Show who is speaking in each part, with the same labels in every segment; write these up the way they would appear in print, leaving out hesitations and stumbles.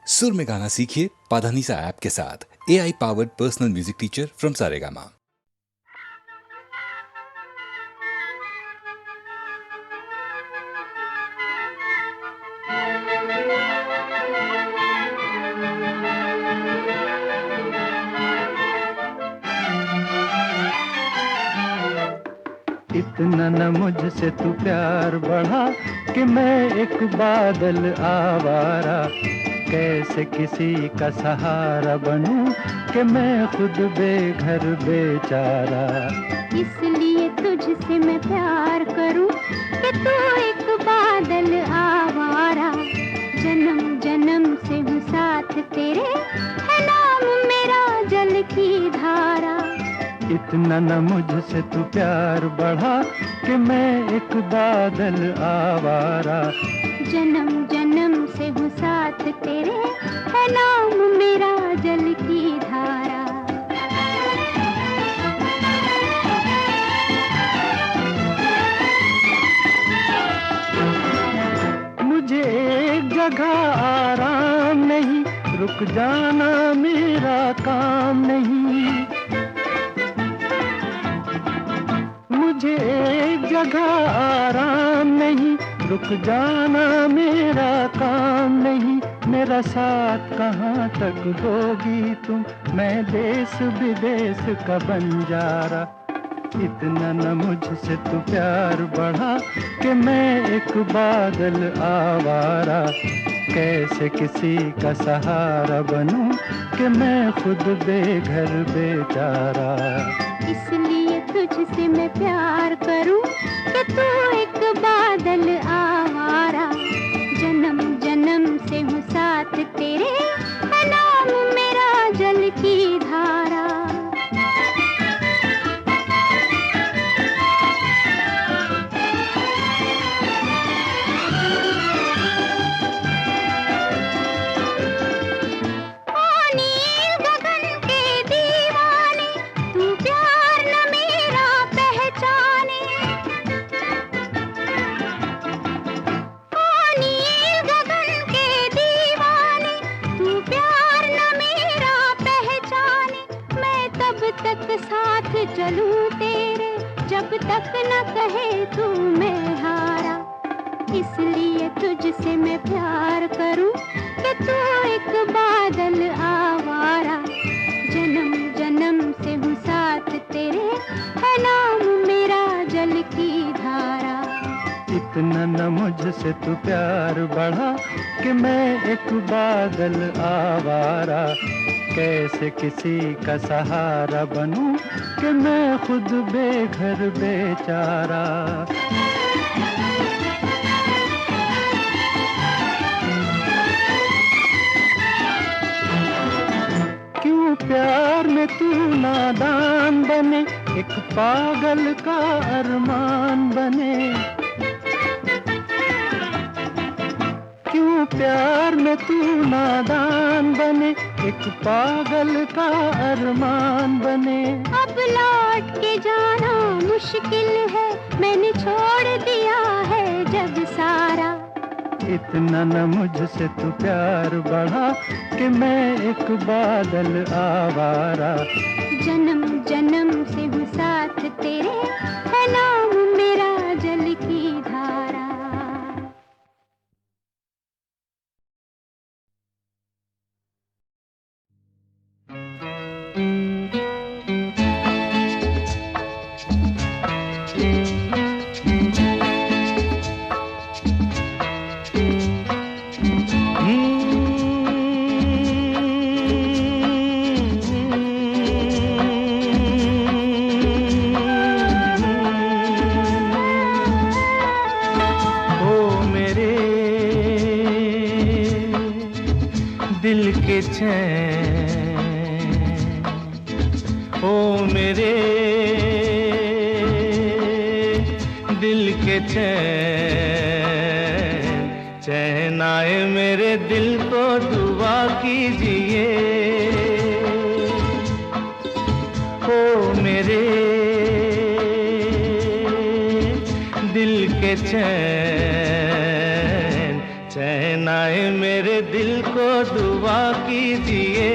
Speaker 1: सुर में गाना सीखिए पाधानीसा ऐप के साथ। AI powered personal music teacher from Saregama.
Speaker 2: इतना न मुझसे तू प्यार बढ़ा कि मैं एक बादल आवारा, कैसे किसी का सहारा बनूं कि मैं खुद बेघर बेचारा।
Speaker 3: इसलिए तुझसे मैं प्यार करूं कि तू एक बादल आवारा, जन्म जन्म से हूँ साथ तेरे, है नाम मेरा जल की धारा।
Speaker 2: इतना न मुझसे तू प्यार बढ़ा कि मैं एक बादल आवारा,
Speaker 3: जन्म जन्म से हूँ साथ तेरे, है नाम मेरा जल की धारा।
Speaker 2: मुझे एक जगह आराम नहीं, रुक जाना मेरा काम नहीं। मुझे एक जगह आराम नहीं, रुक जाना मेरा काम नहीं। मेरा साथ कहाँ तक दोगी तुम, मैं देश विदेश का बंजारा। इतना न मुझसे तू प्यार बढ़ा कि मैं एक बादल आवारा, कैसे किसी का सहारा बनूं कि मैं खुद बेघर बेचारा।
Speaker 3: इसलिए तुझसे मैं प्यार करूं कि तू एक बादल आवारा, जन्म जन्म से हूँ साथ तेरे, है नाम मेरा जल की धारा। साथ चलूं तेरे, जब तक न कहे तू मैं हारा। इसलिए तुझसे मैं प्यार करूं कि तू एक बादल आवारा, जन्म जन्म से हूँ साथ तेरे, है नाम मेरा जल की धारा।
Speaker 2: इतना न मुझसे तू प्यार बढ़ा कि मैं एक बादल आवारा, कैसे किसी का सहारा बनूं कि मैं खुद बेघर बेचारा। क्यों प्यार में तू नादान बने, एक पागल का अरमान बने। क्यों प्यार में तू नादान बने, एक पागल का अरमान बने।
Speaker 3: अब लौट के जाना मुश्किल है, मैंने छोड़ दिया है जग सारा।
Speaker 2: इतना न मुझसे तू प्यार बढ़ा कि मैं एक बादल आवारा,
Speaker 3: जन्म जन्म से हूँ साथ तेरे, है नाम मेरा जल की धारा।
Speaker 2: दिल के चैन, ओ मेरे दिल के चैन, चैन आए मेरे दिल को दुआ कीजिए। ओ मेरे दिल के चैन, चैन आए मेरे दिल को दुआ कीजिए।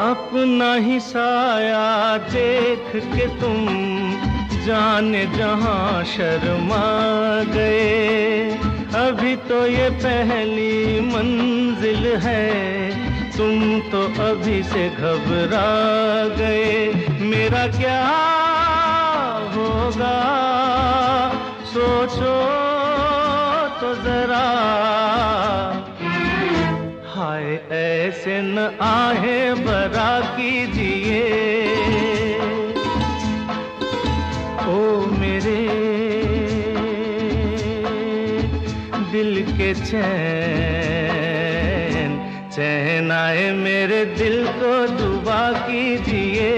Speaker 2: अपना ही साया देख के तुम जाने जहां शर्मा गए। अभी तो ये पहली मंजिल है, तुम तो अभी से घबरा गए। मेरा क्या होगा सोचो तो जरा, हाय ऐसे न आहे बरा कीजिए। ओ मेरे दिल के चैन, चैन आए मेरे दिल को दुआ कीजिए।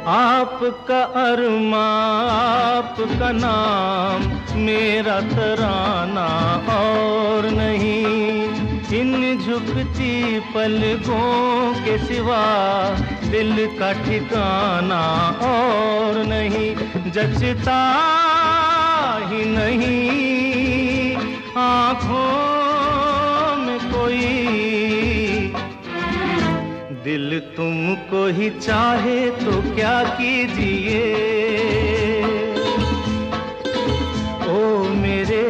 Speaker 2: आपका अरमा आपका नाम मेरा तराना और नहीं। इन झुकती पलकों के सिवा दिल का ठिकाना और नहीं। जचता ही नहीं आँखों में कोई, दिल तुमको ही चाहे तो क्या कीजिए। ओ मेरे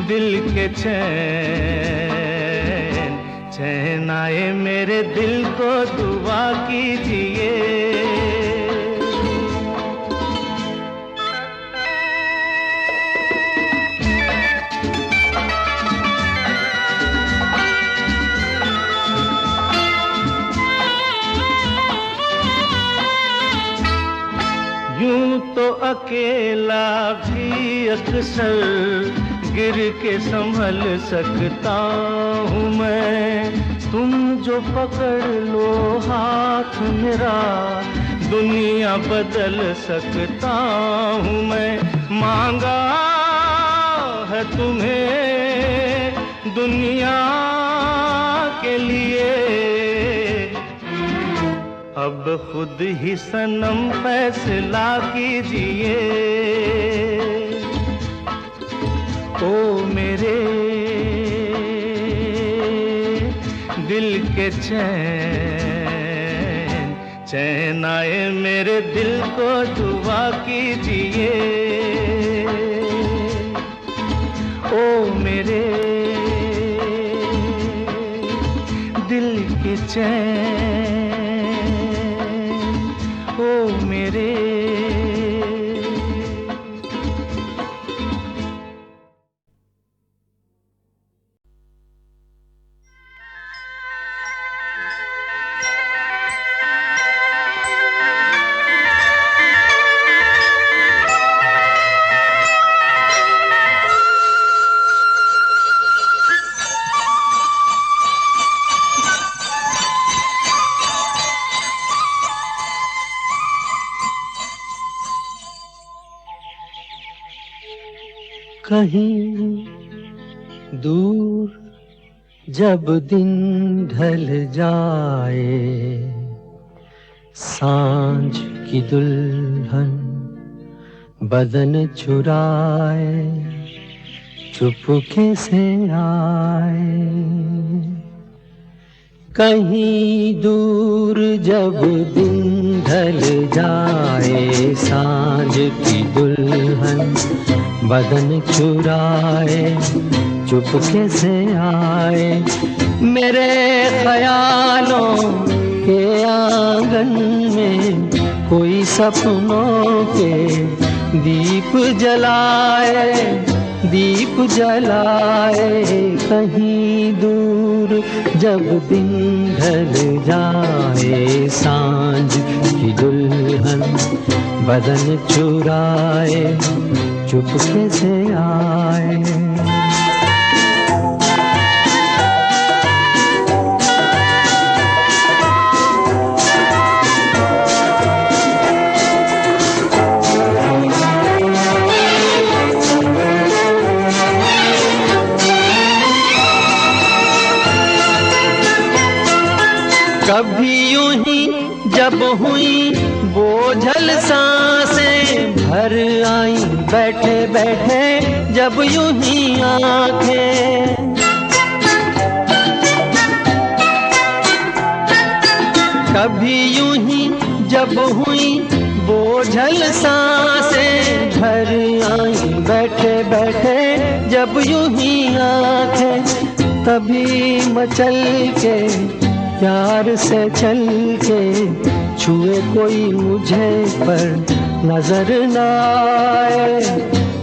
Speaker 2: दिल के चैन, चैन आए मेरे दिल को दुआ कीजिए। यूं तो अकेला भी अक्सर गिर के संभल सकता हूँ मैं। तुम जो पकड़ लो हाथ मेरा, दुनिया बदल सकता हूँ मैं। मांगा है तुम्हें दुनिया के लिए, अब खुद ही सनम फैसला कीजिए। ओ मेरे दिल के चैन, चैन आए मेरे दिल को दुआ कीजिए। ओ मेरे दिल के चैन, ओ मेरे।
Speaker 4: कहीं दूर जब दिन ढल जाए, सांझ की दुल्हन बदन चुराए चुपके से आए। कहीं दूर जब दिन ढल जाए, सांझ की दुल्हन बदन चुराए चुपके से आए। मेरे ख्यालों के आंगन में कोई सपनों के दीप जलाए, दीप जलाए। कहीं दूर दूर जब दिन ढल जाए, सांझ की दुल्हन बदन चुराए चुपके से आए। कभी यूं ही जब हुई बोझल सांसें, भर आई बैठे बैठे जब यूं ही आंखें। कभी यूं ही जब हुई बोझल सांसें, भर आई बैठे बैठे जब यूं ही आंखें। तभी मचल के प्यार से चल के छुए कोई मुझे पर नजर न आए,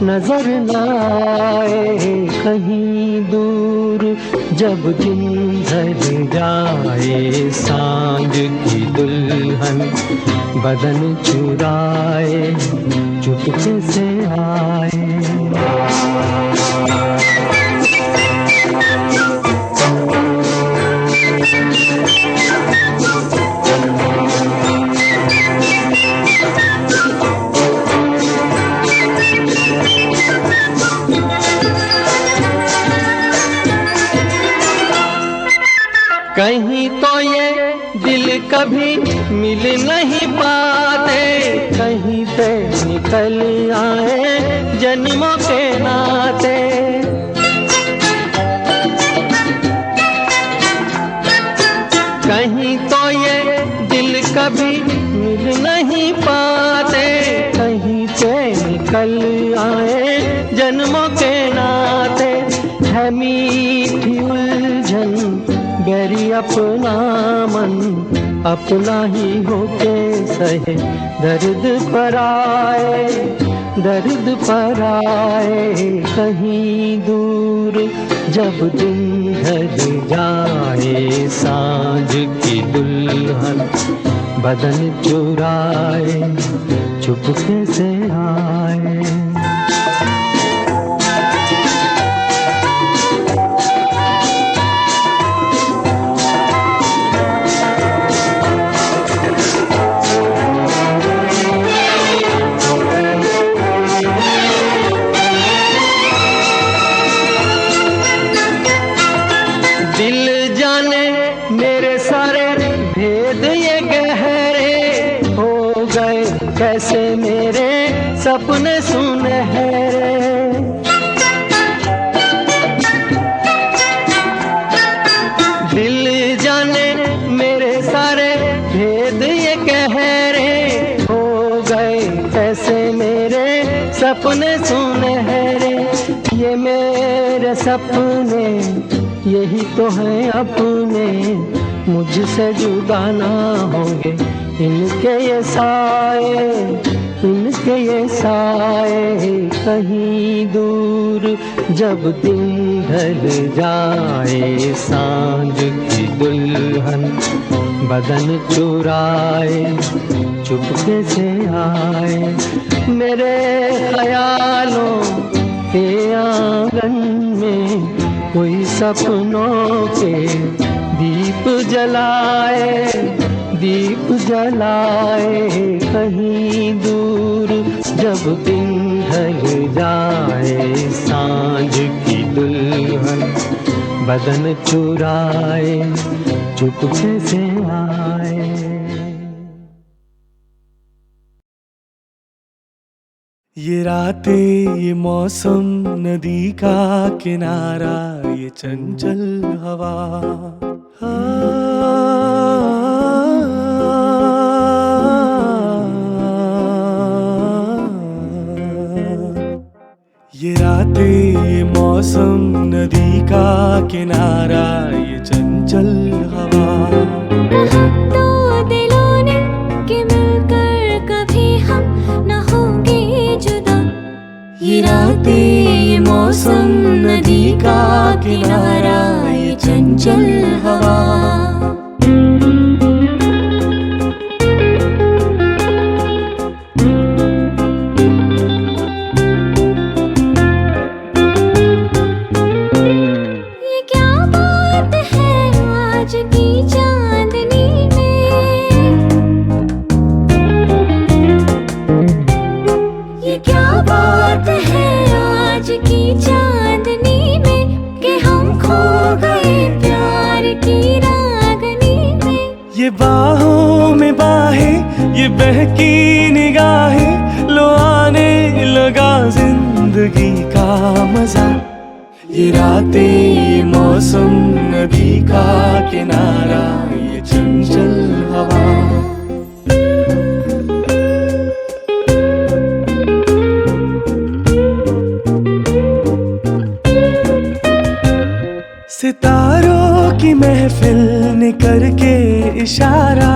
Speaker 4: नजर न आए। कहीं दूर जब दिन ढल जाए, सांझ की दुल्हन बदन चुराए चुपके से आए। कहीं तो ये दिल कभी मिल नहीं पाते, कहीं पे निकल आए जन्मों के नाते। कहीं तो ये दिल कभी मिल नहीं पाते, कहीं पे निकल आए जन्मों के नाते। है मीठी उलझन गहरी अपना मन, अपना ही होके सहे दर्द पर आए, दर्द पर आए। कहीं दूर जब दिन ढल जाए, सांझ की दुल्हन बदन चुराए चुपके से आए। दिल जाने मेरे सारे भेद ये गहरे हो गए, कैसे मेरे सपने सुनहरे। दिल जाने मेरे सारे भेद ये गहरे हो गए, कैसे मेरे सपने सुनहरे। ये मेरे सपने यही तो है अपने, मुझसे जुदा ना होंगे इनके ये साए, इनके ये साए। कहीं दूर जब दिन ढल जाए, सांझ की दुल्हन बदन चुराए चुपके से आए। मेरे ख्यालों के आंगन में कोई सपनों के दीप जलाए, दीप जलाए। कहीं दूर जब दिन ढल जाए, सांझ की दुल्हन बदन चुराए चुपके से आए।
Speaker 5: ये रातें, ये मौसम, नदी का किनारा, ये चंचल हवा, ये रातें, ये मौसम, नदी का किनारा, ये चंचल हवा।
Speaker 3: दो दिलों ने कि मिलकर कभी हम न होंगे जुदा।
Speaker 5: ये रातें, ये मौसम, नदी का किनारा, ये चंचल हवा।
Speaker 3: ये क्या बात है आज की चांदनी में, ये क्या बात है आज की चांदनी में, कि हम खो गए प्यार की रागनी में।
Speaker 5: ये बाहों में बाहें, ये बहकी निगाहें, लो आने लगा जिंदगी का मजा। ये रातें, ये मौसम, नदी का किनारा, ये चंचल हवा। सितारों की महफिल ने करके इशारा,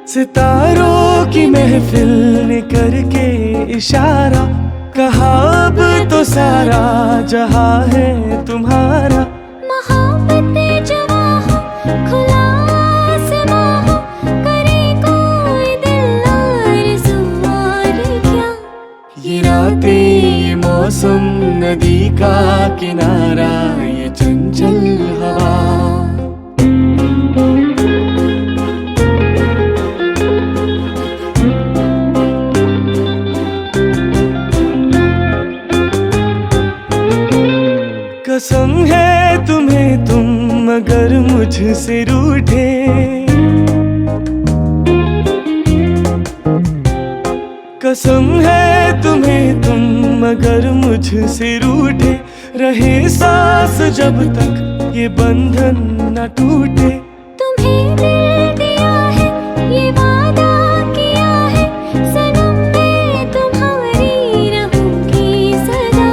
Speaker 5: सितारों की महफिल ने करके इशारा, कहा अब तो सारा जहां है तुम्हारा।
Speaker 3: मोहब्बतें जवां हो, खुला आसमां हो, करे कोई दिल आरज़ू और क्या।
Speaker 5: ये रातें, ये मौसम, नदी का किनारा, ये चंचल हवा। कसम है तुम्हें तुम अगर मुझसे रूठे, कसम है तुम्हें तुम अगर मुझसे रूठे, रहे सांस जब तक ये बंधन न टूटे।
Speaker 3: तुम्हें दिल दिया है, ये वादा किया है, सनम मैं तुम्हारी रहूंगी सदा।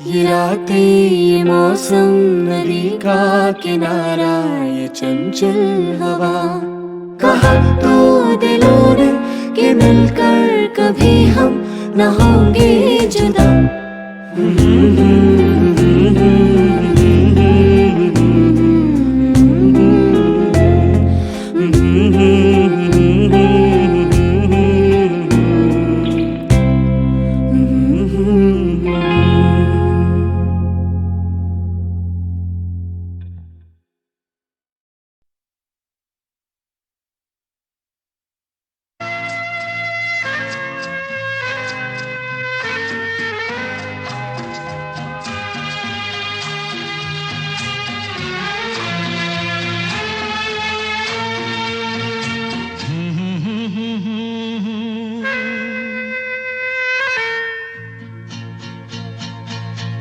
Speaker 5: ये रातें, ये मौसम, नदी का किनारा, ये चंचल हवा। कहा तो दिलों ने कि मिलकर कभी हम न होंगे जुदा।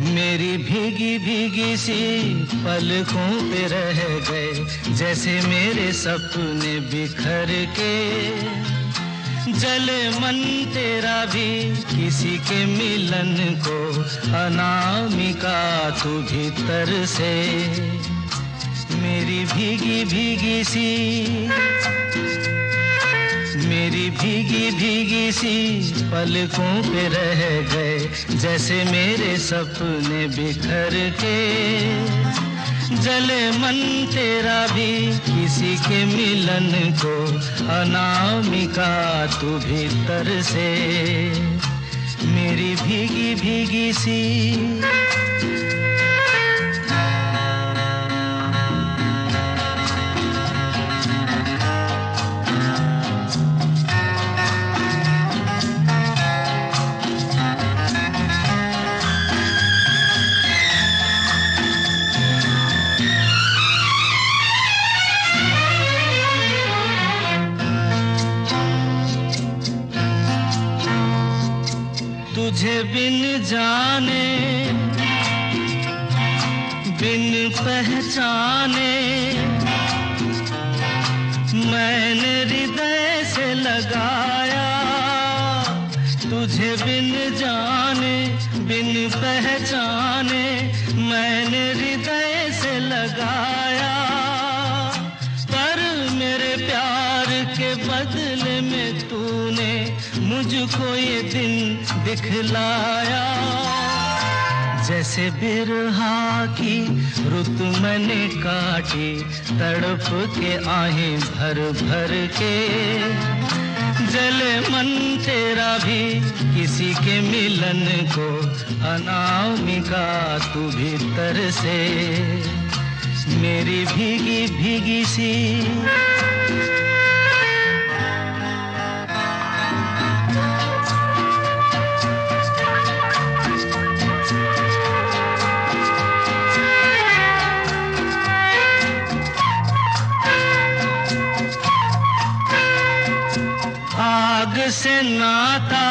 Speaker 6: मेरी भीगी भीगी सी पलकों पे रह गए, जैसे मेरे सपने बिखर के। जले मन तेरा भी किसी के मिलन को, अनामिका तू भीतर से। मेरी भीगी भीगी सी, मेरी भीगी भीगी सी पलकों पे रह गए, जैसे मेरे सपने बिखर के। जले मन तेरा भी किसी के मिलन को, अनामिका तू भीतर से। मेरी भीगी भीगी सी। तुझे बिन जाने, बिन पहचाने, मैंने हृदय से लगाया। तुझे बिन जाने, बिन पहचाने, मैंने हृदय से लगाया। पर मेरे प्यार के बदले में तूने मुझको ये दिन दिखलाया। जैसे बिरहा की रुत मैंने काटी, तड़प के आहें भर भर के। जले मन तेरा भी किसी के मिलन को, अनामिका तू भीतर से मेरी भीगी भीगी सी। आग से नाता,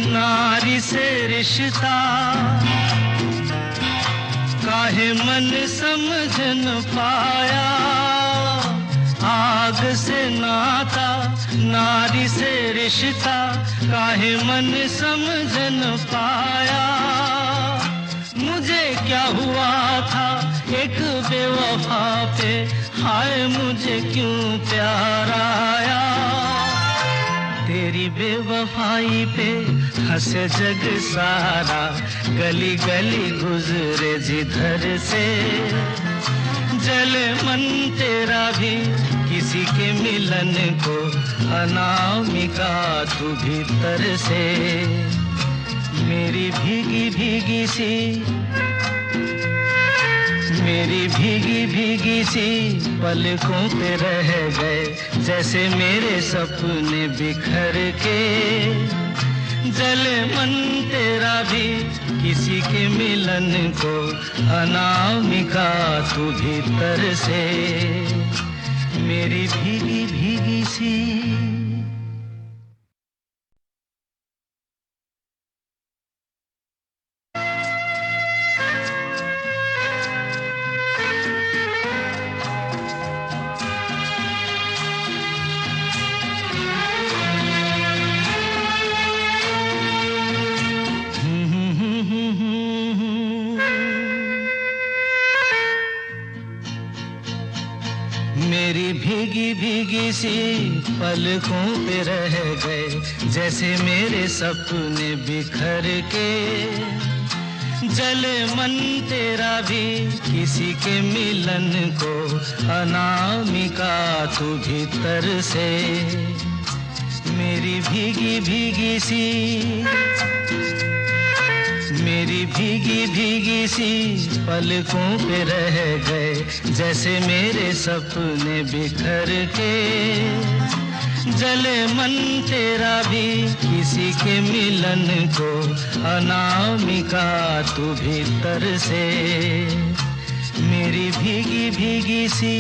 Speaker 6: नारी से रिश्ता, काहे मन समझ न पाया। आग से नाता, नारी से रिश्ता, काहे मन समझ न पाया। मुझे क्या हुआ था एक बेवफा पे, हाय मुझे क्यों प्यार आया। तेरी बेवफाई पे हंसे जग सारा, गली गली गुजरे जिधर से। जले मन तेरा भी किसी के मिलन को, अनामिका तू भीतर से मेरी भीगी भीगी सी, मेरी भीगी भीगी सी पलकों पे रह गए, जैसे मेरे सपने बिखर के। जले मन तेरा भी किसी के मिलन को, अनामिका तू भीतर से मेरी भीगी भीगी सी। मेरी भीगी भीगी सी पलकों पे रह गए, जैसे मेरे सपने बिखर के। जले मन तेरा भी किसी के मिलन को, अनामिका तू भीतर से मेरी भीगी भीगी सी, मेरी भीगी भीगी सी पलकों पे रह गए, जैसे मेरे सपने बिखर के। जले मन तेरा भी किसी के मिलन को, अनामिका तू भीतर से मेरी भीगी भीगी सी।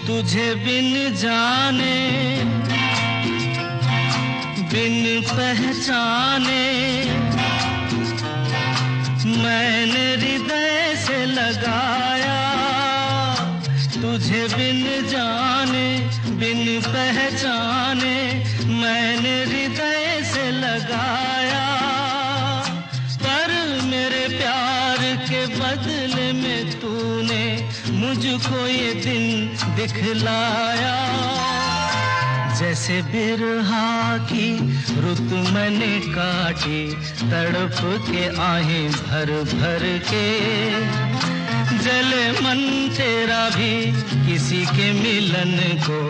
Speaker 6: तुझे बिन जाने बिन पहचाने, मैंने हृदय से लगाया। तुझे बिन जाने बिन पहचाने, मैंने हृदय से लगाया। पर मेरे प्यार के बदले में तूने मुझको ये दिन दिखलाया। जैसे बिरहा की रुत मैंने काटी, तड़प के आहें भर भर के। जले मन तेरा भी किसी के मिलन को,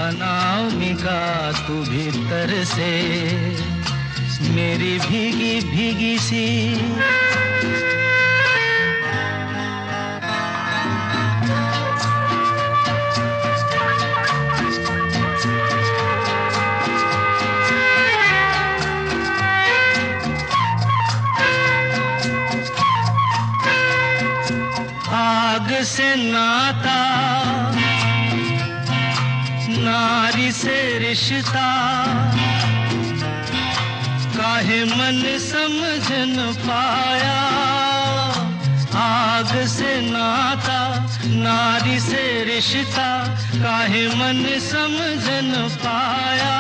Speaker 6: अनामिका तू भीतर से मेरी भीगी भीगी सी। आग से नाता, नारी से रिश्ता, काहे मन समझ न पाया। आग से नाता, नारी से रिश्ता, काहे मन समझ न पाया।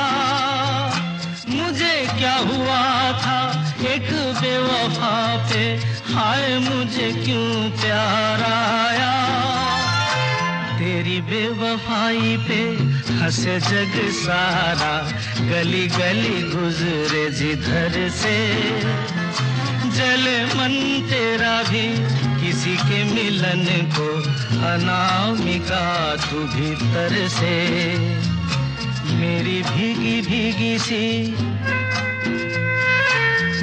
Speaker 6: मुझे क्या हुआ था एक बेवफा पे, हाय मुझे क्यों प्यार आया। तेरी बेवफाई पे हंसे जग सारा, गली गली गुजरे जिधर से। जले मन तेरा भी किसी के मिलन को, अनामिका तू भीतर से। मेरी भीगी भीगी सी,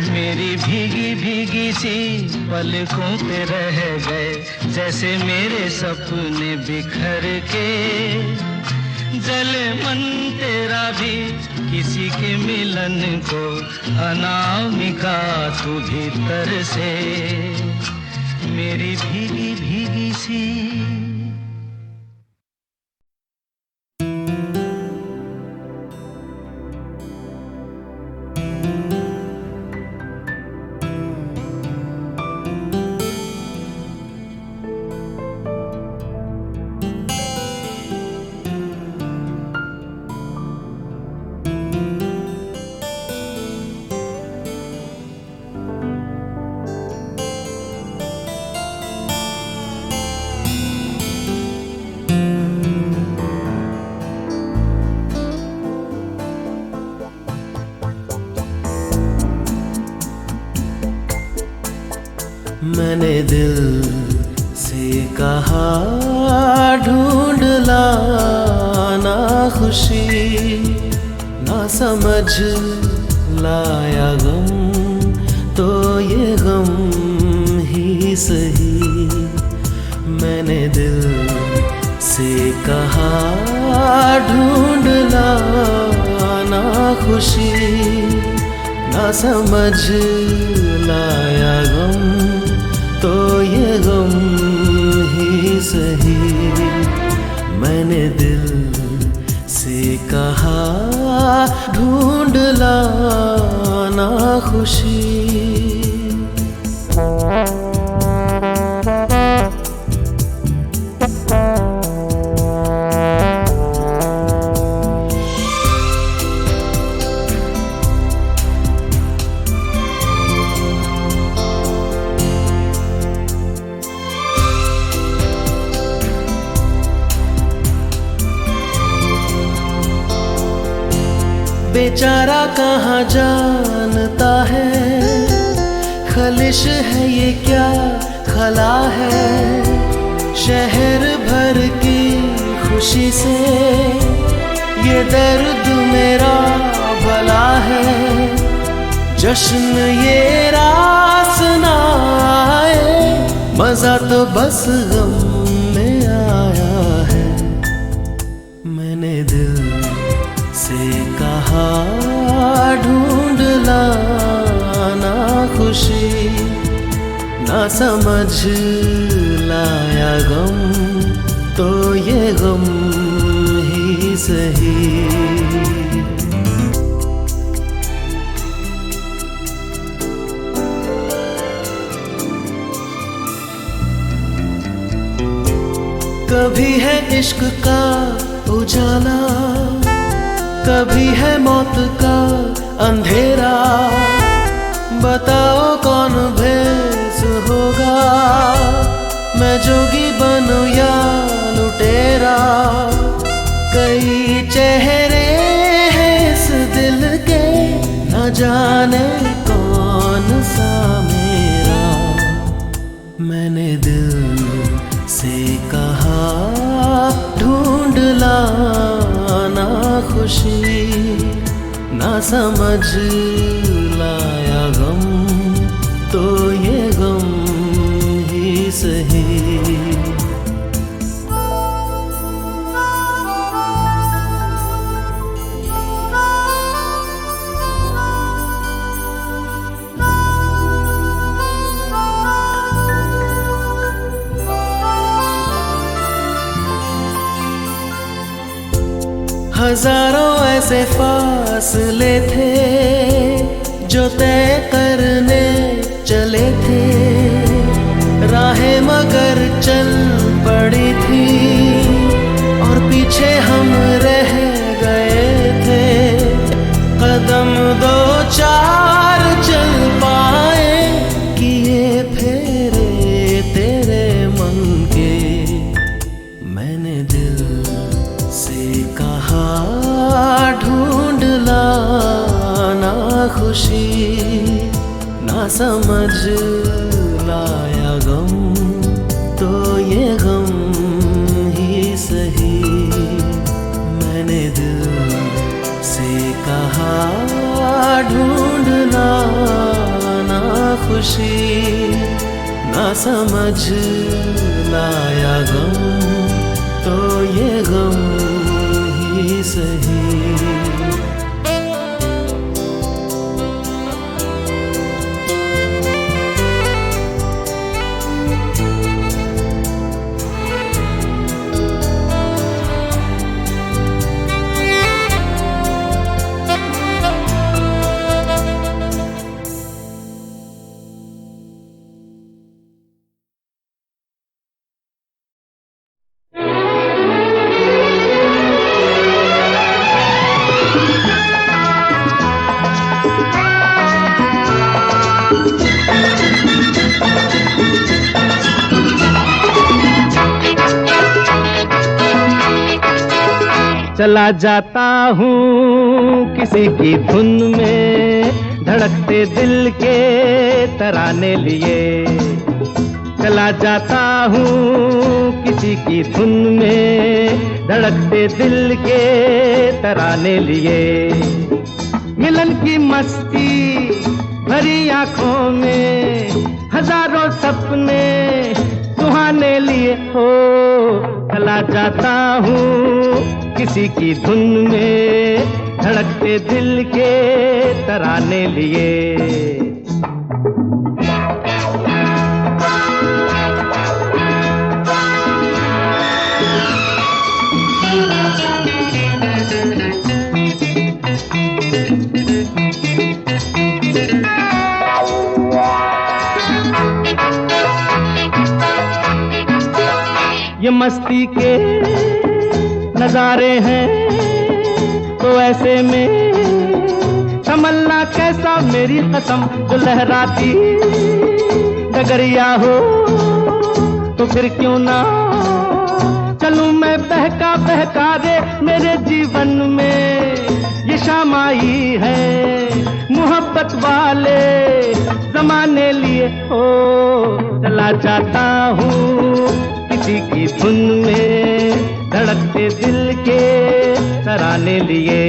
Speaker 6: मेरी भीगी भीगी सी पलकों पे रह गए, जैसे मेरे सपने बिखर के। जले मन तेरा भी किसी के मिलन को, अनामिका तू भीतर से। मेरी भीगी भीगी सी।
Speaker 5: मैंने दिल से कहा ढूंढ लाना खुशी, ना समझ लाया गम तो ये गम ही सही। मैंने दिल से कहा ढूंढ लाना खुशी, ना समझ लाया गम तो ये गम ही सही। मैंने दिल से कहा ढूंढ लाना खुशी। बेचारा कहाँ जानता है, खलिश है ये क्या खला है। शहर भर की खुशी से ये दर्द मेरा भला है। जश्न ये रास ना आए, मजा तो बस गम में आया है। मैंने दिल से कहा ढूंढ लाना खुशी, ना समझ लाया गम तो ये गम ही सही। कभी है इश्क का उजाला, कभी है मौत का अंधेरा। बताओ कौन भेस होगा, मैं जोगी बनूं या लुटेरा। कई चेहरे हैं इस दिल के, न जाने कौन सा मेरा। मैंने दिल से कहा ढूंढ लाना खुशी, ना समझ लाया गम तो ये गम ही सही। हजारों ऐसे फासले थे जो तय करने चले थे। राहें चल पड़ी थी और पीछे हम रह गए थे। कदम दो चार चल पाए कि ये फेरे तेरे मन के। मैंने दिल से कहा ढूंढ लाना खुशी, ना समझ लाया गम तो ये गम ही सही। मैंने दिल से कहा ढूंढ लाना खुशी, ना समझ लाया गम तो ये गम ही सही।
Speaker 2: चला जाता हूँ किसी की धुन में, धड़कते दिल के तराने लिए। चला जाता हूँ किसी की धुन में, धड़कते दिल के तराने लिए। मिलन की मस्ती भरी आंखों में, हजारों सपने सुहाने लिए हो। चला जाता हूँ किसी की धुन में, धड़कते दिल के तराने लिए। ये मस्ती के नजारे हैं तो ऐसे में तमन्ना कैसा मेरी कसम, जो लहराती डगरिया हो तो फिर क्यों ना चलूं मैं बहका बहका रे। मेरे जीवन में ये शाम आई है मोहब्बत वाले जमाने लिए हो। चला जाता हूँ किसी की धुन में, धड़कते दिल के तराने लिए।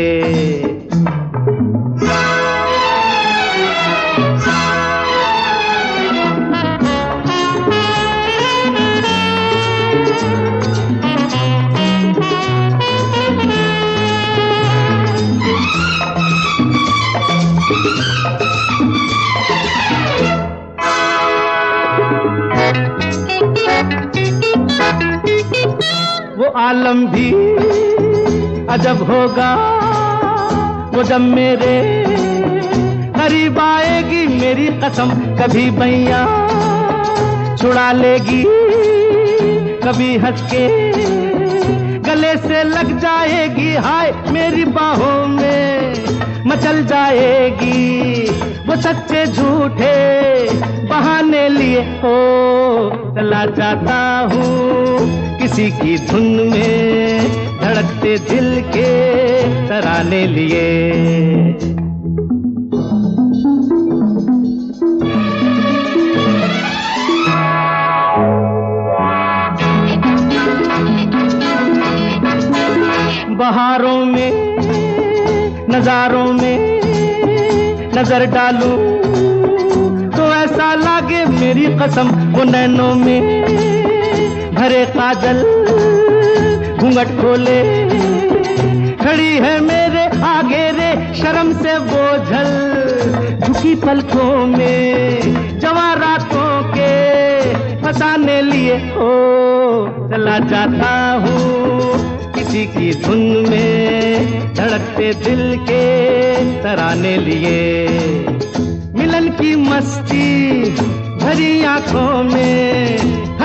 Speaker 2: वो आलम भी अजब होगा वो जब मेरे करीब आएगी मेरी कसम। कभी बैया छुड़ा लेगी, कभी हंस के गले से लग जाएगी। हाय मेरी बाहों में मचल जाएगी, वो सच्चे झूठे बहाने लिए हो। चला जाता हूँ किसी की धुन में, धड़कते दिल के तराने लिए। बहारों में नजारों में नजर डालूं तो ऐसा लागे मेरी कसम, वो नैनों में भरे काजल घूंघट खोले खड़ी है मेरे आगे रे। शर्म से बोझल झुकी पलकों में जवारातों के फसाने लिए हो। चला जाता हूँ किसी की धुन में, धड़कते दिल के तराने लिए। मिलन की मस्ती भरी आंखों में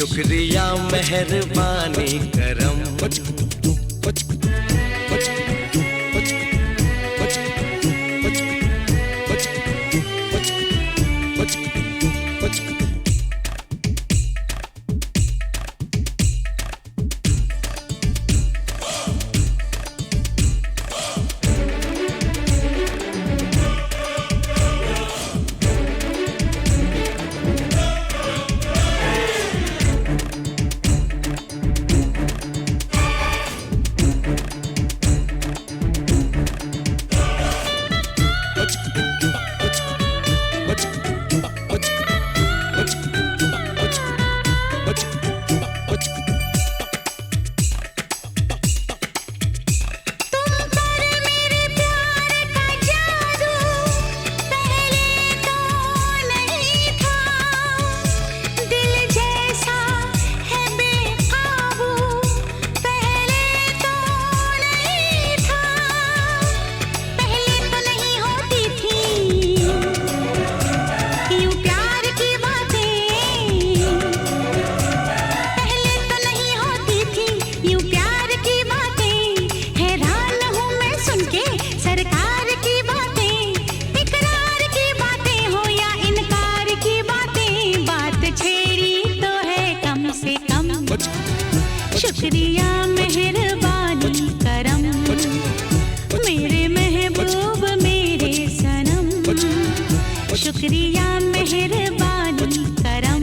Speaker 7: शुक्रिया मेहरबानी करम।
Speaker 3: शुक्रिया मेहरबानी करम, मेरे महबूब मेरे सनम। शुक्रिया मेहरबानी करम।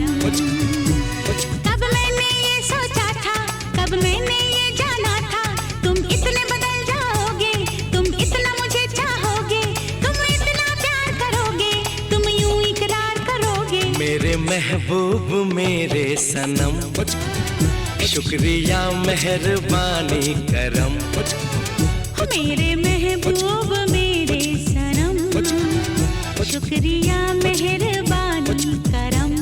Speaker 3: कब मैंने ये सोचा था, कब मैंने ये जाना था, तुम इतने बदल जाओगे, तुम इतना मुझे चाहोगे, तुम इतना प्यार करोगे, तुम यूं इकरार करोगे।
Speaker 7: मेरे महबूब मेरे सनम, शुक्रिया मेहरबानी करम।
Speaker 3: मेरे महबूब मेरे सनम, शुक्रिया मेहरबानी करम।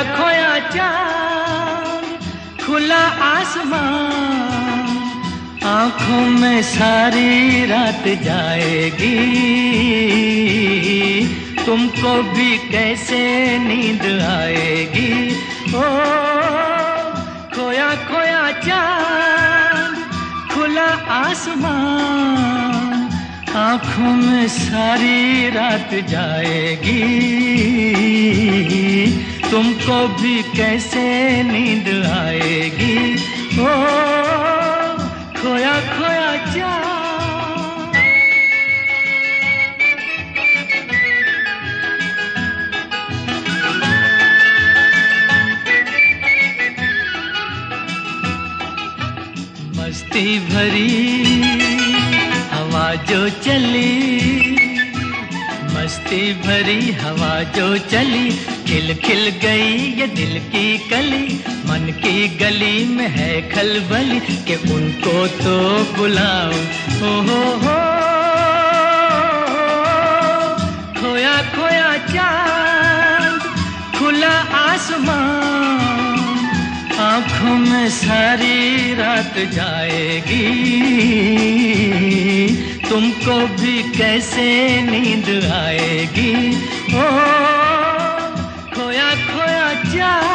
Speaker 6: खोया चांद, खुला आसमान, आंखों में सारी रात जाएगी, तुमको भी कैसे नींद आएगी। ओ खोया खोया चांद, खुला आसमान, आंखों में सारी रात जाएगी, तुमको भी कैसे नींद आएगी। ओ खोया खोया चांद। मस्ती भरी हवा जो चली, मस्ती भरी हवा जो चली, खिल खिल गई ये दिल की कली, मन की गली में है खलबली कि उनको तो बुलाओ। ओ हो खोया खोया चांद, खुला आसमान, आंखों में सारी रात जाएगी, तुमको भी कैसे नींद आएगी। ओ खोया खोया चांद।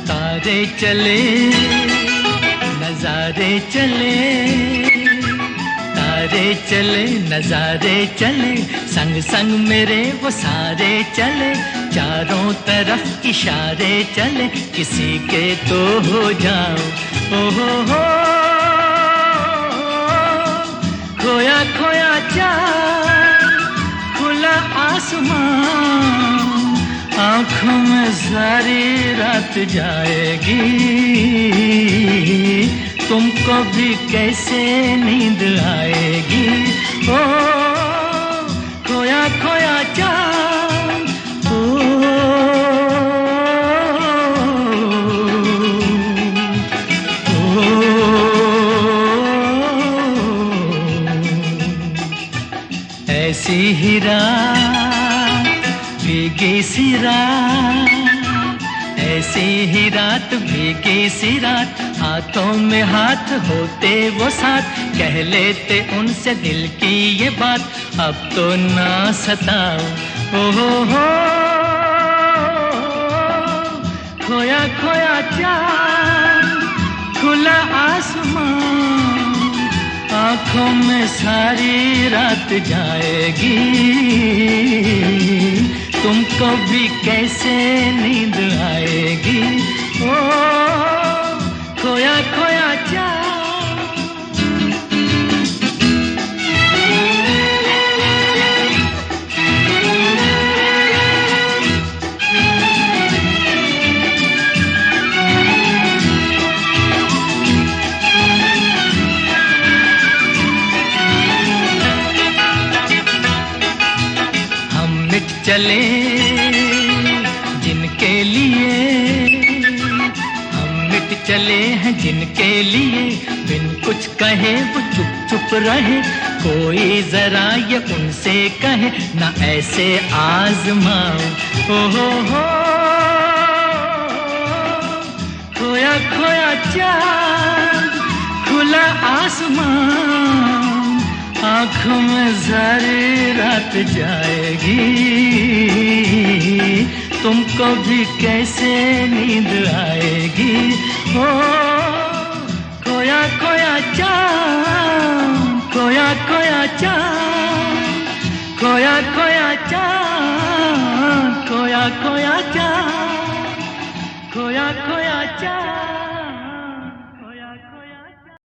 Speaker 6: तारे चले नजारे चले, तारे चले नजारे चले, संग संग मेरे वो सारे चले, चारों तरफ इशारे चले, किसी के तो हो जाओ। ओ हो खोया खोया चांद, खुला आसमान, आंखों में सारी रात जाएगी, तुमको भी कैसे नींद आएगी। ओ खोया खोया चांद। ऐसी ही रात भीगी सी रात, ऐसी ही रात भीगी सी रात, हाथों में हाथ होते वो साथ, कह लेते उनसे दिल की ये बात, अब तो ना सताओ। ओ हो खोया खोया चांद, खुला आसमान, आंखों में सारी रात जाएगी, तुमको भी कैसे नींद आएगी। ओ खोया खोया चांद। चले जिनके लिए, हम मिट चले हैं जिनके लिए, बिन कुछ कहे वो चुप चुप रहे, कोई जरा ये उनसे कहे ना ऐसे आजमाओ। ओ हो खोया खोया चांद, खुला आसमान, आंखों में सारी रात जाएगी, तुमको भी कैसे नींद आएगी। ओ खोया खोया चांद, खोया खोया चांद, खोया खोया चांद, खोया खोया चांद, खोया खोया चांद।